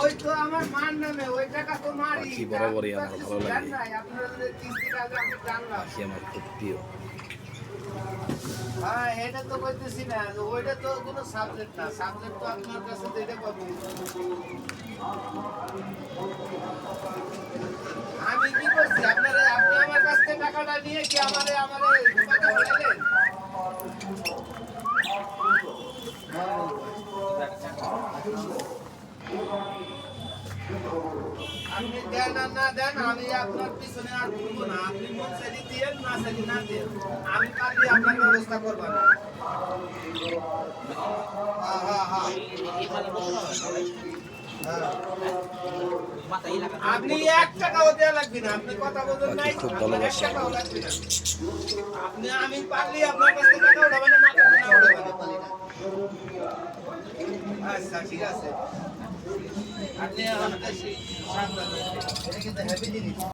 ওই তো আমার মার নামে ওই টাকা তো মারি পাখি বরাবরই আমার ভালো লাগে। আপনারা যে কিস্তিটা আগে আমি জানলাম পাখি আমার খুব প্রিয়। হ্যাঁ এটা তো বলতেছি না ওইটা তো কোনো সাবজেক্ট না সাবজেক্ট তো আপনার কাছে দিতে পাবো আমি কি করছি আপনি আমার কাছ থেকে টাকাটা নিয়ে কি আমারে কথা বললেন আপনি দেন আর না দেন আমি আপনার পিছনে আর ঘুরবো না আপনি মন চাইলে দিয়েন না চাইলে না দেন আমি পারলে আপনার ব্যবস্থা করবো না আপনি 1 টাকাও দেওয়া লাগবে না আপনি কথা বলবেন নাই খুব ভালোবাসে। আপনি আমি পারলে আপনার কাছ থেকে টাকা উঠাবেন না উঠাবেন আচ্ছা ঠিক আছে আপনি আমাদের সাবধান এটা কিন্তু হ্যাপি জিনিস